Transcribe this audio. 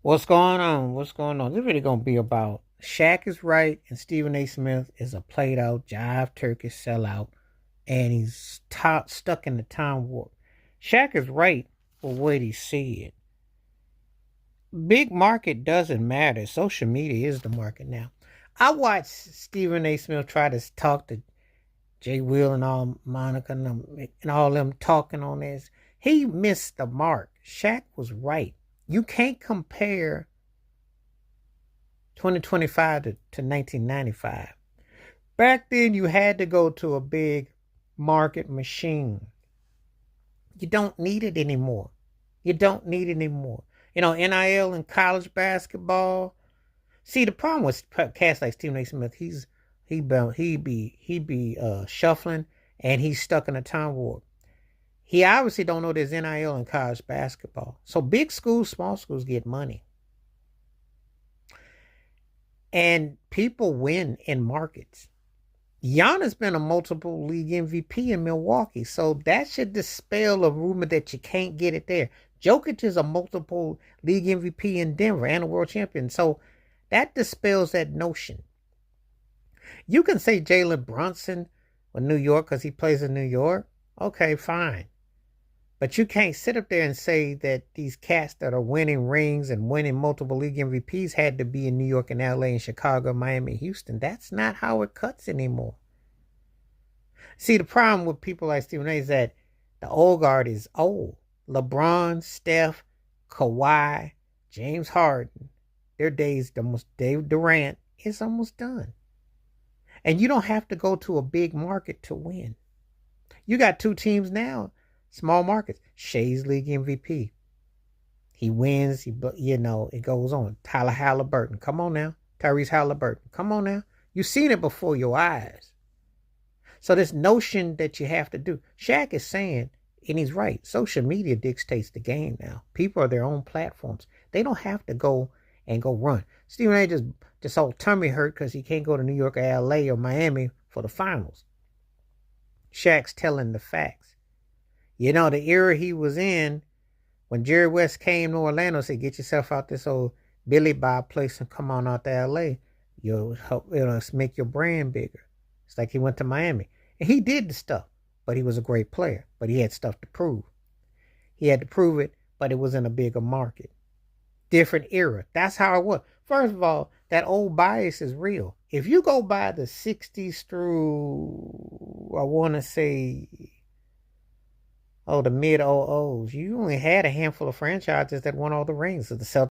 What's going on? What's going on? This really gonna be about Shaq is right and Stephen A. Smith is a played out jive turkey sellout, and he's stuck in the time warp. Shaq is right for what he said. Big market doesn't matter. Social media is the market now. I watched Stephen A. Smith try to talk to Jay Will and all Monica and all them talking on this. He missed the mark. Shaq was right. You can't compare 2025 to 1995. Back then, you had to go to a big market machine. You don't need it anymore. You don't need it anymore. NIL in college basketball. See, the problem with cats like Stephen A. Smith, he be shuffling, and he's stuck in a time warp. He obviously don't know there's NIL in college basketball. So big schools, small schools get money. And people win in markets. Giannis been a multiple league MVP in Milwaukee, so that should dispel a rumor that you can't get it there. Jokic is a multiple league MVP in Denver and a world champion, so that dispels that notion. You can say Jalen Brunson or New York because he plays in New York. Okay, fine. But you can't sit up there and say that these cats that are winning rings and winning multiple league MVPs had to be in New York and LA and Chicago, Miami, Houston. That's not how it cuts anymore. See, the problem with people like Stephen A. is that the old guard is old. LeBron, Steph, Kawhi, James Harden, their days, Dave Durant, is almost done. And you don't have to go to a big market to win. You got two teams now, small markets. Shay's league MVP. He wins. It goes on. Tyler Halliburton. Come on now. Tyrese Halliburton. Come on now. You've seen it before your eyes. So this notion that you have to do. Shaq is saying, and he's right, social media dictates the game now. People are their own platforms. They don't have to go run. Stephen A. just all tummy hurt because he can't go to New York or LA or Miami for the finals. Shaq's telling the facts. The era he was in when Jerry West came to Orlando, said, get yourself out this old Billy Bob place and come on out to LA. You'll help make your brand bigger. It's like he went to Miami. And he did the stuff, but he was a great player. But he had stuff to prove. He had to prove it, but it was in a bigger market. Different era. That's how it was. First of all, that old bias is real. If you go by the 60s through, I want to say, the mid 00s, you only had a handful of franchises that won all the rings. So the Celtics